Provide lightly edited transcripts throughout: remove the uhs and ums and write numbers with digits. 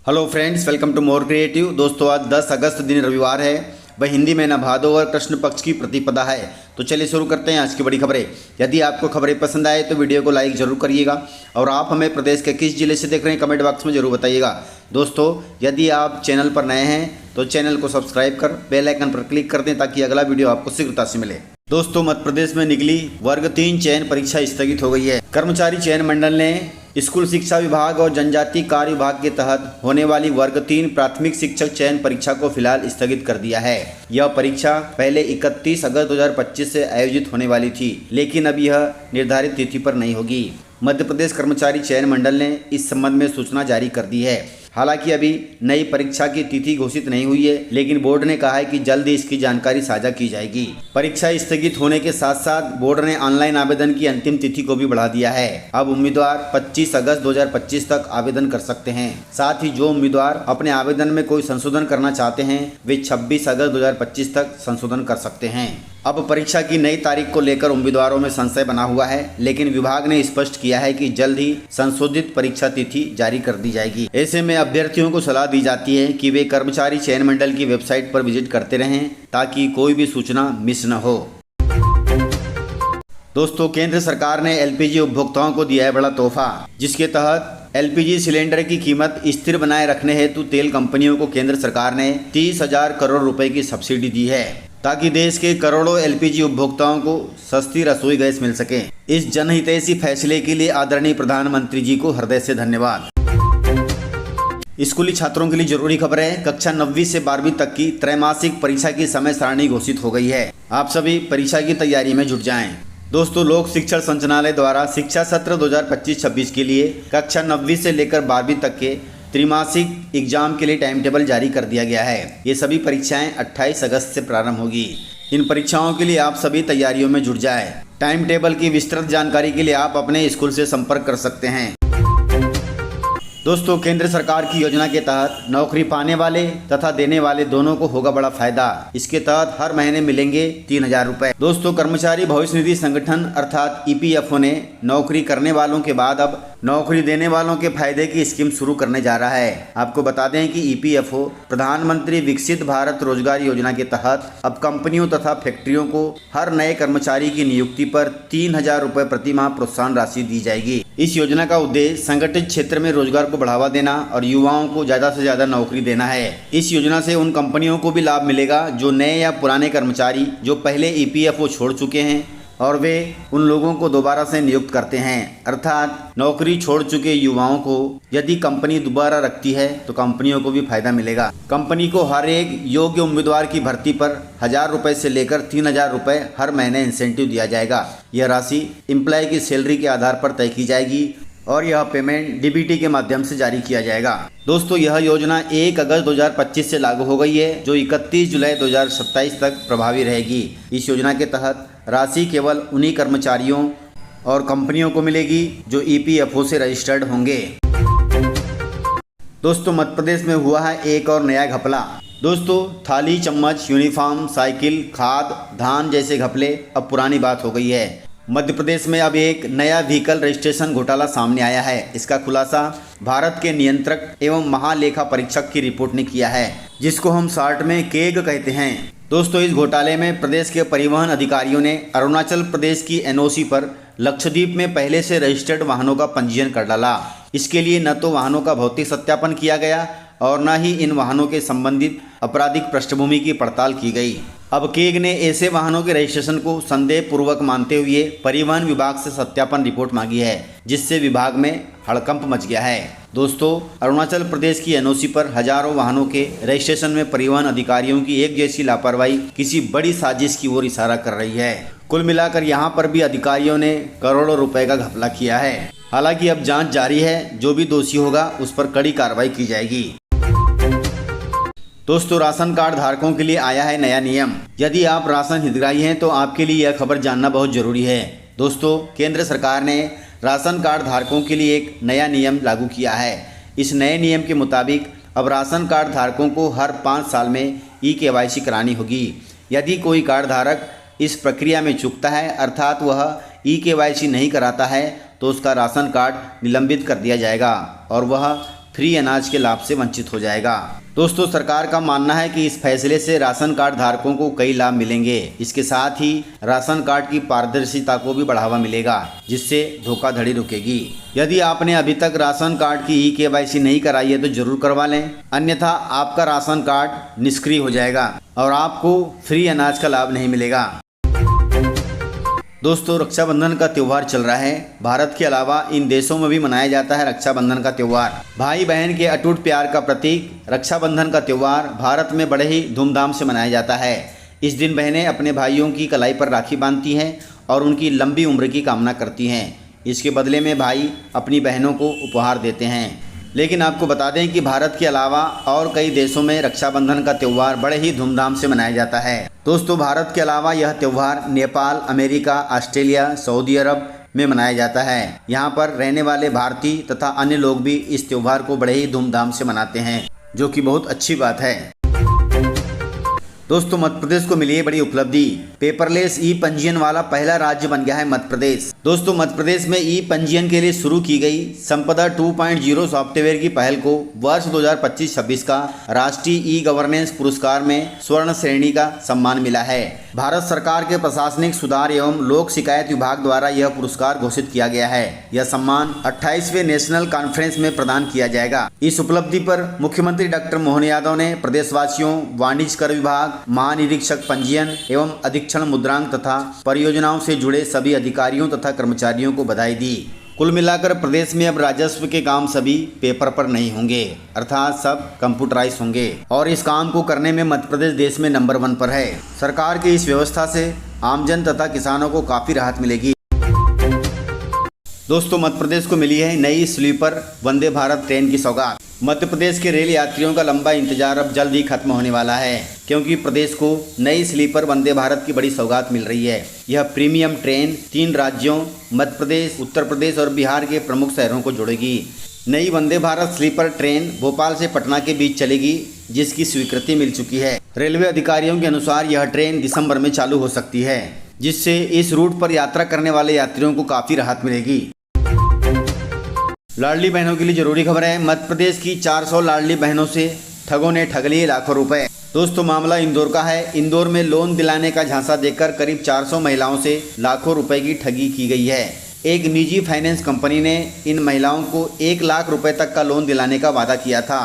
Hello friends, welcome to more creative. दोस्तों, आज 10 अगस्त दिन रविवार है। वह हिंदी में भादो और कृष्ण पक्ष की प्रतिपदा है। तो चलिए शुरू करते हैं आज की बड़ी खबरें। यदि आपको खबरें पसंद आए तो वीडियो को लाइक जरूर करिएगा और आप हमें प्रदेश के किस जिले से देख रहे हैं कमेंट बॉक्स में जरूर बताइएगा। दोस्तों, यदि आप चैनल पर नए हैं तो चैनल को सब्सक्राइब कर बेल आइकन पर क्लिक कर दें ताकि अगला वीडियो आपको शीघ्रता से मिले। दोस्तों, मध्य प्रदेश में निकली वर्ग 3 चयन परीक्षा स्थगित हो गई है। कर्मचारी चयन मंडल ने स्कूल शिक्षा विभाग और जनजातीय कार्य विभाग के तहत होने वाली वर्ग 3 प्राथमिक शिक्षक चयन परीक्षा को फिलहाल स्थगित कर दिया है। यह परीक्षा पहले 31 अगस्त 2025 से आयोजित होने वाली थी, लेकिन अब यह निर्धारित तिथि पर नहीं होगी। मध्य प्रदेश कर्मचारी चयन मंडल ने इस संबंध में सूचना जारी कर दी है। हालांकि अभी नई परीक्षा की तिथि घोषित नहीं हुई है, लेकिन बोर्ड ने कहा है कि जल्द ही इसकी जानकारी साझा की जाएगी। परीक्षा स्थगित होने के साथ साथ बोर्ड ने ऑनलाइन आवेदन की अंतिम तिथि को भी बढ़ा दिया है। अब उम्मीदवार 25 अगस्त 2025 तक आवेदन कर सकते हैं। साथ ही जो उम्मीदवार अपने आवेदन में कोई संशोधन करना चाहते हैं वे 26 अगस्त 2025 तक संशोधन कर सकते हैं। अब परीक्षा की नई तारीख को लेकर उम्मीदवारों में संशय बना हुआ है, लेकिन विभाग ने स्पष्ट किया है कि जल्द ही संशोधित परीक्षा तिथि जारी कर दी जाएगी। ऐसे में अभ्यर्थियों को सलाह दी जाती है कि वे कर्मचारी चयन मंडल की वेबसाइट पर विजिट करते रहें ताकि कोई भी सूचना मिस न हो। दोस्तों, केंद्र सरकार ने एलपीजी उपभोक्ताओं को दिया है बड़ा तोहफा, जिसके तहत एलपीजी सिलेंडर की कीमत स्थिर बनाए रखने हेतु तेल कंपनियों को केंद्र सरकार ने 30,000 करोड़ रुपए की सब्सिडी दी है ताकि देश के करोड़ों एलपीजी उपभोक्ताओं को सस्ती रसोई गैस मिल सके। इस जनहितैषी फैसले के लिए आदरणीय प्रधानमंत्री जी को हृदय से धन्यवाद। स्कूली छात्रों के लिए जरूरी खबर है। कक्षा 9वीं से 12वीं तक की त्रैमासिक परीक्षा की समय सारणी घोषित हो गई है। आप सभी परीक्षा की तैयारी में जुट जाएं। दोस्तों, लोक शिक्षण संचालनालय द्वारा शिक्षा सत्र 2025-26 के लिए कक्षा 9वीं से लेकर 12वीं तक के त्रैमासिक एग्जाम के लिए टाइम टेबल जारी कर दिया गया है। ये सभी परीक्षाएं 28 अगस्त से प्रारंभ होगी। इन परीक्षाओं के लिए आप सभी तैयारियों में जुट जाएं। टाइम टेबल की विस्तृत जानकारी के लिए आप अपने स्कूल से संपर्क कर सकते हैं। दोस्तों, केंद्र सरकार की योजना के तहत नौकरी पाने वाले तथा देने वाले दोनों को होगा बड़ा फायदा। इसके तहत हर महीने मिलेंगे 3,000 रुपए। दोस्तों, कर्मचारी भविष्य निधि संगठन अर्थात ईपीएफओ ने नौकरी करने वालों के बाद अब नौकरी देने वालों के फायदे की स्कीम शुरू करने जा रहा है। आपको बता दें कि ईपीएफओ प्रधानमंत्री विकसित भारत रोजगार योजना के तहत अब कंपनियों तथा फैक्ट्रियों को हर नए कर्मचारी की नियुक्ति पर 3,000 रुपए प्रति माह प्रोत्साहन राशि दी जाएगी। इस योजना का उद्देश्य संगठित क्षेत्र में रोजगार को बढ़ावा देना और युवाओं को ज्यादा से ज्यादा नौकरी देना है। इस योजना से उन कंपनियों को भी लाभ मिलेगा जो नए या पुराने कर्मचारी जो पहले ईपीएफओ छोड़ चुके हैं और वे उन लोगों को दोबारा से नियुक्त करते हैं। अर्थात नौकरी छोड़ चुके युवाओं को यदि कंपनी दोबारा रखती है तो कंपनियों को भी फायदा मिलेगा। कंपनी को हर एक योग्य उम्मीदवार की भर्ती पर 1,000 रुपए से लेकर 3,000 रुपए हर महीने इंसेंटिव दिया जाएगा। यह राशि एम्प्लॉय की सैलरी के आधार पर तय की जाएगी और यह पेमेंट डीबीटी के माध्यम से जारी किया जाएगा। दोस्तों, यह योजना 1 अगस्त 2025 से लागू हो गई है, जो 31 जुलाई 2027 तक प्रभावी रहेगी। इस योजना के तहत राशि केवल उन्हीं कर्मचारियों और कंपनियों को मिलेगी जो ईपीएफओ से रजिस्टर्ड होंगे। दोस्तों, मध्य प्रदेश में हुआ है एक और नया घपला। दोस्तों, थाली, चम्मच, यूनिफॉर्म, साइकिल, खाद, धान जैसे घपले अब पुरानी बात हो गई है। मध्य प्रदेश में अब एक नया व्हीकल रजिस्ट्रेशन घोटाला सामने आया है। इसका खुलासा भारत के नियंत्रक एवं महालेखा परीक्षक की रिपोर्ट ने किया है, जिसको हम शॉर्ट में केग कहते हैं। दोस्तों, इस घोटाले में प्रदेश के परिवहन अधिकारियों ने अरुणाचल प्रदेश की एनओसी पर लक्षद्वीप में पहले से रजिस्टर्ड वाहनों का पंजीयन कर डाला। इसके लिए न तो वाहनों का भौतिक सत्यापन किया गया और न ही इन वाहनों के संबंधित आपराधिक पृष्ठभूमि की पड़ताल की गई। अब केग ने ऐसे वाहनों के रजिस्ट्रेशन को संदेहपूर्वक मानते हुए परिवहन विभाग से सत्यापन रिपोर्ट मांगी है, जिससे विभाग में हड़कंप मच गया है। दोस्तों, अरुणाचल प्रदेश की एनओसी पर हजारों वाहनों के रजिस्ट्रेशन में परिवहन अधिकारियों की एक जैसी लापरवाही किसी बड़ी साजिश की ओर इशारा कर रही है। कुल मिलाकर यहाँ पर भी अधिकारियों ने करोड़ों रुपए का घपला किया है। हालांकि अब जांच जारी है, जो भी दोषी होगा उस पर कड़ी कार्रवाई की जाएगी। दोस्तों, राशन कार्ड धारकों के लिए आया है नया नियम। यदि आप राशन हितग्राही हैं तो आपके लिए यह खबर जानना बहुत जरूरी है। दोस्तों, केंद्र सरकार ने राशन कार्ड धारकों के लिए एक नया नियम लागू किया है। इस नए नियम के मुताबिक अब राशन कार्ड धारकों को हर 5 साल में ई-केवाईसी करानी होगी। यदि कोई कार्ड धारक इस प्रक्रिया में चूकता है, अर्थात वह ई-केवाईसी नहीं कराता है, तो उसका राशन कार्ड निलंबित कर दिया जाएगा और वह फ्री अनाज के लाभ से वंचित हो जाएगा। दोस्तों, सरकार का मानना है कि इस फैसले से राशन कार्ड धारकों को कई लाभ मिलेंगे। इसके साथ ही राशन कार्ड की पारदर्शिता को भी बढ़ावा मिलेगा, जिससे धोखाधड़ी रुकेगी। यदि आपने अभी तक राशन कार्ड की KYC नहीं कराई है तो जरूर करवा लें, अन्यथा आपका राशन कार्ड निष्क्रिय हो जाएगा और आपको फ्री अनाज का लाभ नहीं मिलेगा। दोस्तों, रक्षाबंधन का त्यौहार चल रहा है। भारत के अलावा इन देशों में भी मनाया जाता है रक्षाबंधन का त्यौहार। भाई बहन के अटूट प्यार का प्रतीक रक्षाबंधन का त्यौहार भारत में बड़े ही धूमधाम से मनाया जाता है। इस दिन बहनें अपने भाइयों की कलाई पर राखी बांधती हैं और उनकी लंबी उम्र की कामना करती हैं। इसके बदले में भाई अपनी बहनों को उपहार देते हैं। लेकिन आपको बता दें कि भारत के अलावा और कई देशों में रक्षाबंधन का त्यौहार बड़े ही धूमधाम से मनाया जाता है। दोस्तों, भारत के अलावा यह त्यौहार नेपाल, अमेरिका, ऑस्ट्रेलिया, सऊदी अरब में मनाया जाता है। यहाँ पर रहने वाले भारतीय तथा अन्य लोग भी इस त्यौहार को बड़े ही धूमधाम से मनाते हैं, जो कि बहुत अच्छी बात है। दोस्तों, मध्य प्रदेश को मिली है बड़ी उपलब्धि। पेपरलेस ई पंजीयन वाला पहला राज्य बन गया है मध्य प्रदेश। दोस्तों, मध्य प्रदेश में ई पंजीयन के लिए शुरू की गई संपदा 2.0 सॉफ्टवेयर की पहल को वर्ष 2025-26 का राष्ट्रीय ई गवर्नेंस पुरस्कार में स्वर्ण श्रेणी का सम्मान मिला है। भारत सरकार के प्रशासनिक सुधार एवं लोक शिकायत विभाग द्वारा यह पुरस्कार घोषित किया गया है। यह सम्मान 28वें नेशनल कॉन्फ्रेंस में प्रदान किया जाएगा। इस उपलब्धि पर मुख्यमंत्री डॉक्टर मोहन यादव ने प्रदेशवासियों, वाणिज्य कर विभाग, महानिरीक्षक पंजीयन एवं अधीक्षण मुद्रांक तथा परियोजनाओं से जुड़े सभी अधिकारियों तथा कर्मचारियों को बधाई दी। कुल मिलाकर प्रदेश में अब राजस्व के काम सभी पेपर पर नहीं होंगे, अर्थात सब कंप्यूटराइज होंगे और इस काम को करने में मध्य प्रदेश देश में नंबर 1 पर है। सरकार की इस व्यवस्था से आमजन तथा किसानों को काफी राहत मिलेगी। दोस्तों, मध्य प्रदेश को मिली है नई स्लीपर वंदे भारत ट्रेन की सौगात। मध्य प्रदेश के रेल यात्रियों का लंबा इंतजार अब जल्द ही खत्म होने वाला है, क्योंकि प्रदेश को नई स्लीपर वंदे भारत की बड़ी सौगात मिल रही है। यह प्रीमियम ट्रेन 3 राज्यों मध्य प्रदेश, उत्तर प्रदेश और बिहार के प्रमुख शहरों को जोड़ेगी। नई वंदे भारत स्लीपर ट्रेन भोपाल से पटना के बीच चलेगी, जिसकी स्वीकृति मिल चुकी है। रेलवे अधिकारियों के अनुसार यह ट्रेन दिसंबर में चालू हो सकती है, जिससे इस रूट पर यात्रा करने वाले यात्रियों को काफ़ी राहत मिलेगी। लाडली बहनों के लिए जरूरी खबर है। मध्य प्रदेश की 400 लाडली बहनों से ठगों ने ठग लिए लाखों रुपए। दोस्तों, मामला इंदौर का है। इंदौर में लोन दिलाने का झांसा देकर करीब 400 महिलाओं से लाखों रुपए की ठगी की गई है। एक निजी फाइनेंस कंपनी ने इन महिलाओं को 1 लाख रुपए तक का लोन दिलाने का वादा किया था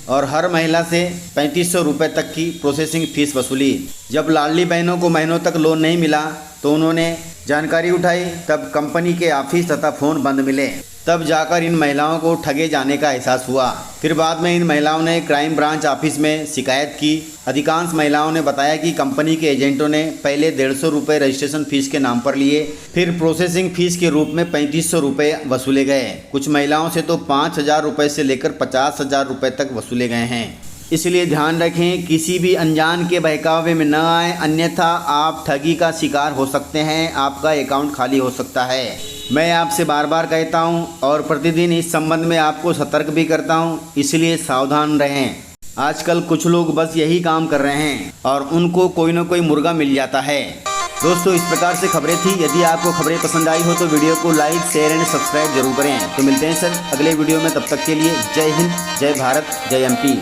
और हर महिला से 3500 रुपये तक की प्रोसेसिंग फीस वसूली। जब लाडली बहनों को महीनों तक लोन नहीं मिला तो उन्होंने जानकारी उठाई, तब कंपनी के ऑफिस तथा फ़ोन बंद मिले। तब जाकर इन महिलाओं को ठगे जाने का एहसास हुआ। फिर बाद में इन महिलाओं ने क्राइम ब्रांच ऑफिस में शिकायत की। अधिकांश महिलाओं ने बताया कि कंपनी के एजेंटों ने पहले 150 रुपये रजिस्ट्रेशन फीस के नाम पर लिए, फिर प्रोसेसिंग फीस के रूप में 3500 रुपये वसूले गए। कुछ महिलाओं से तो 5000 रुपये से लेकर 50,000 रुपये तक वसूले गए हैं। इसलिए ध्यान रखें, किसी भी अनजान के बहकावे में न आए, अन्यथा आप ठगी का शिकार हो सकते हैं। आपका अकाउंट खाली हो सकता है। मैं आपसे बार बार कहता हूं और प्रतिदिन इस संबंध में आपको सतर्क भी करता हूं, इसलिए सावधान रहें। आजकल कुछ लोग बस यही काम कर रहे हैं और उनको कोई न कोई मुर्गा मिल जाता है। दोस्तों, इस प्रकार से खबरें थी। यदि आपको खबरें पसंद आई हो तो वीडियो को लाइक, शेयर एंड सब्सक्राइब जरूर करें। तो मिलते हैं सर अगले वीडियो में, तब तक के लिए जय हिंद, जय भारत, जय MP।